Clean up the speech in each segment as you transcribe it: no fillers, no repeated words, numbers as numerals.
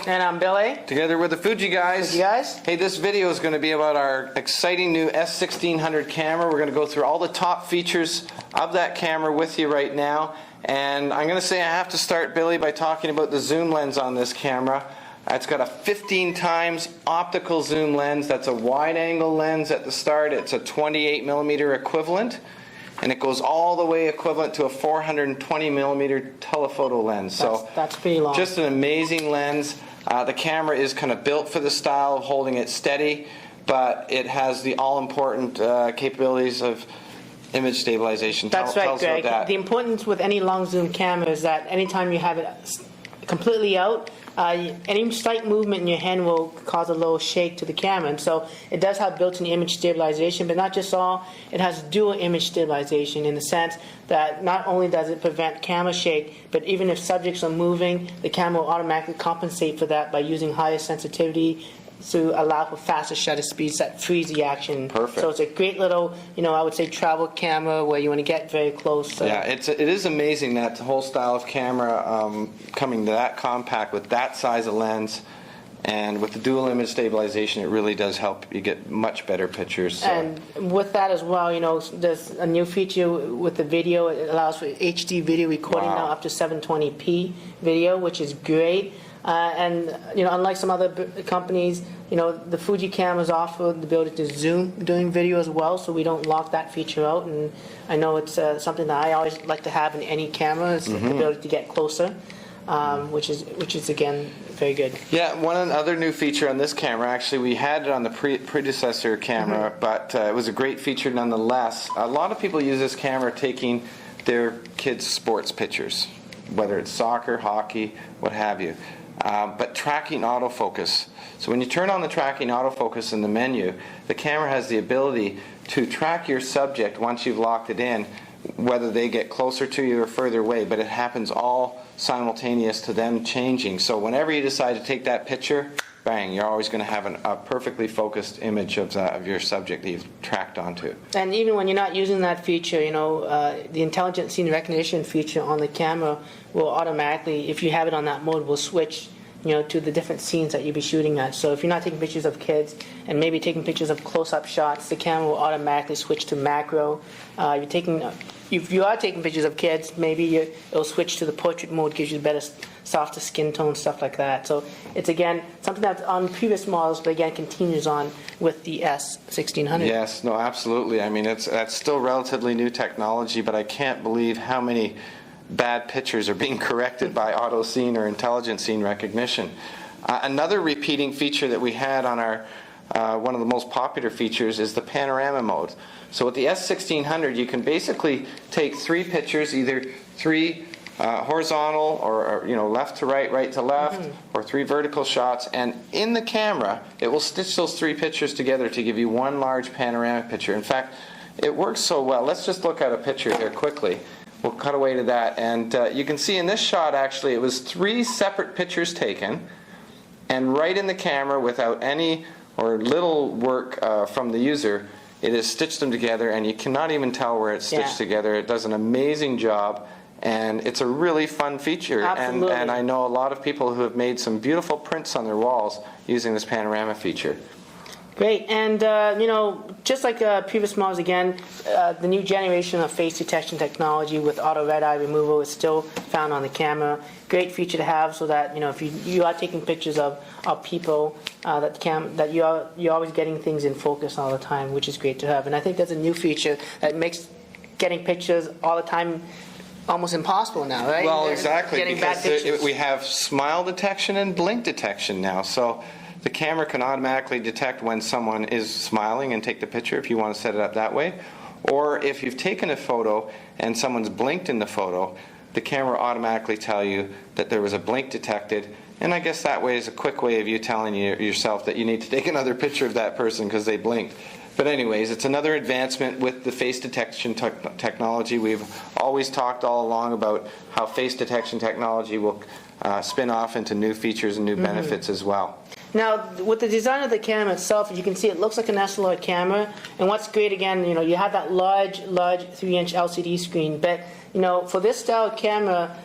Mike. And I'm Billy. Together with the Fuji Guys. Fuji Guys. Hey, this video is going to be about our exciting new S1600 camera. We're going to go through all the top features of that camera with you right now. And I'm going to say I have to start, Billy, by talking about the zoom lens on this camera. It's got a 15 times optical zoom lens. That's a wide angle lens at the start. It's a 28mm equivalent. And it goes all the way equivalent to a 420mm telephoto lens. That's pretty long. Just an amazing lens. The camera is kind of built for the style of holding it steady, but it has the all-important capabilities of image stabilization. That's right, Greg. The importance with any long zoom camera is that anytime you have it completely out, any slight movement in your hand will cause a little shake to the camera, and so it does have built-in image stabilization, but not just all, it has dual image stabilization in the sense that not only does it prevent camera shake, but even if subjects are moving, the camera will automatically compensate for that by using higher sensitivity to allow for faster shutter speeds that freeze the action. Perfect. So it's a great little, I would say travel camera where you want to get very close. Yeah, it is amazing that whole style of camera coming to that compact with that size of lens, and with the dual image stabilization, it really does help you get much better pictures. So. And with that as well, there's a new feature with the video. It allows for HD video recording now up to 720p video, which is great. And unlike some other companies, the Fuji cameras offer the ability to zoom during video as well, so we don't lock that feature out. And I know it's something that I always like to have in any camera, is the ability to get closer, which is again very good. Yeah, one other new feature on this camera, actually we had it on the predecessor camera, but it was a great feature nonetheless. A lot of people use this camera taking their kids' sports pictures, whether it's soccer, hockey, what have you. But tracking autofocus. So when you turn on the tracking autofocus in the menu, the camera has the ability to track your subject once you've locked it in, whether they get closer to you or further away, but it happens all simultaneous to them changing. So whenever you decide to take that picture, bang, you're always going to have a perfectly focused image of your subject that you've tracked onto. And even when you're not using that feature, the intelligent scene recognition feature on the camera will automatically, if you have it on that mode, will switch to the different scenes that you'll be shooting at. So if you're not taking pictures of kids and maybe taking pictures of close-up shots, the camera will automatically switch to macro. If you are taking pictures of kids, maybe it'll switch to the portrait mode, gives you better, softer skin tone, stuff like that. So it's, again, something that's on previous models, but again continues on with the S1600. Yes, no, absolutely. I mean, that's still relatively new technology, but I can't believe how many bad pictures are being corrected by auto scene or intelligent scene recognition. Another repeating feature that we had on our one of the most popular features is the Panorama Mode. So with the S1600, you can basically take 3 pictures, either 3 horizontal or left to right, right to left, or 3 vertical shots, and in the camera it will stitch those 3 pictures together to give you one large panoramic picture. In fact, it works so well. Let's just look at a picture here quickly. We'll cut away to that, and you can see in this shot actually it was 3 separate pictures taken, and right in the camera without any or little work from the user, it has stitched them together, and you cannot even tell where it's stitched together. It does an amazing job, and it's a really fun feature. Absolutely. And I know a lot of people who have made some beautiful prints on their walls using this panorama feature. Great, and just like previous models, again, the new generation of face detection technology with auto red eye removal is still found on the camera. Great feature to have, so that if you are taking pictures of people, that you're always getting things in focus all the time, which is great to have. And I think that's a new feature that makes getting pictures all the time almost impossible now, right? Well, exactly, getting bad pictures. we have smile detection and blink detection now. So the camera can automatically detect when someone is smiling and take the picture if you want to set it up that way. Or if you've taken a photo and someone's blinked in the photo, the camera will automatically tell you that there was a blink detected. And I guess that way is a quick way of you telling yourself that you need to take another picture of that person because they blinked. But anyways, it's another advancement with the face detection technology. We've always talked all along about how face detection technology will spin off into new features and new benefits as well. Now, with the design of the camera itself, you can see it looks like an SLR camera. And what's great, again, you have that large 3-inch LCD screen, but for this style of camera,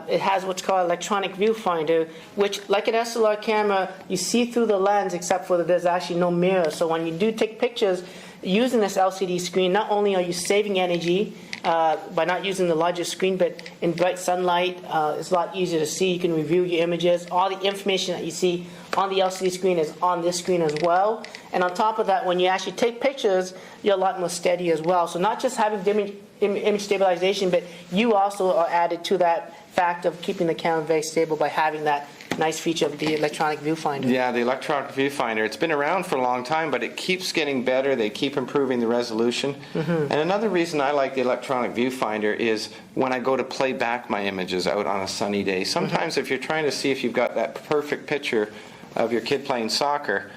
it has what's called electronic viewfinder, which, like an SLR camera, you see through the lens, except for that there's actually no mirror. So when you do take pictures using this LCD screen, not only are you saving energy by not using the larger screen, but in bright sunlight, it's a lot easier to see. You can review your images. All the information that you see on the LCD screen is on this screen as well. And on top of that, when you actually take pictures, you're a lot more steady as well. So not just having image stabilization, but you also are added to that fact of keeping the camera very stable by having that nice feature of the electronic viewfinder. Yeah, the electronic viewfinder. It's been around for a long time, but it keeps getting better. They keep improving the resolution. And another reason I like the electronic viewfinder is when I go to play back my images out on a sunny day. Sometimes if you're trying to see if you've got that perfect picture of your kid playing soccer,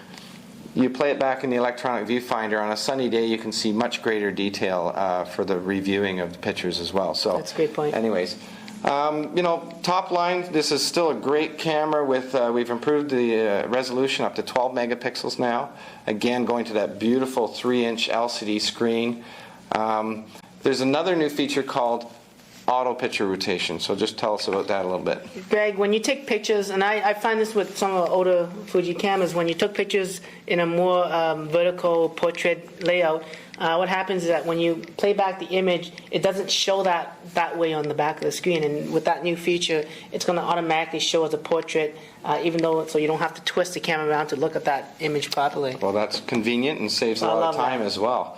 you play it back in the electronic viewfinder. On a sunny day, you can see much greater detail for the reviewing of the pictures as well. So that's a great point. Anyways, top line, this is still a great camera with, we've improved the resolution up to 12 megapixels now. Again, going to that beautiful 3-inch LCD screen. There's another new feature called auto picture rotation. So just tell us about that a little bit. Greg, when you take pictures, and I find this with some of the older Fuji cameras, when you took pictures in a more vertical portrait layout, what happens is that when you play back the image, it doesn't show that way on the back of the screen. And with that new feature, it's going to automatically show as a portrait, even though so you don't have to twist the camera around to look at that image properly. Well, that's convenient and saves a lot of time as well.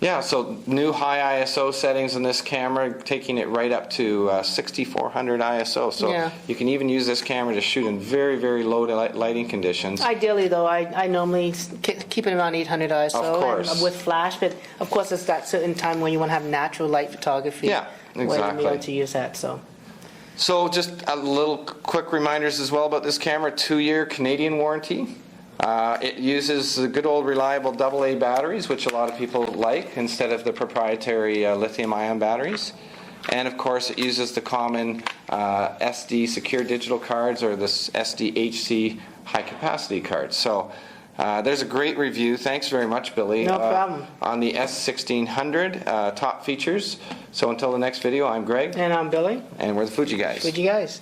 Yeah, so new high ISO settings in this camera, taking it right up to 6400 ISO. So you can even use this camera to shoot in very, very low lighting conditions. Ideally, though, I normally keep it around 800 ISO of course. with flash, but of course it's that certain time when you want to have natural light photography. Yeah, exactly. Where you're able to use that. So just a little quick reminders as well about this camera: 2-year Canadian warranty. It uses the good old reliable AA batteries, which a lot of people like, instead of the proprietary lithium-ion batteries. And of course, it uses the common SD secure digital cards, or the SDHC high-capacity cards. So there's a great review. Thanks very much, Billy. No problem. On the S1600 top features. So until the next video, I'm Greg. And I'm Billy. And we're the Fuji Guys. Fuji Guys.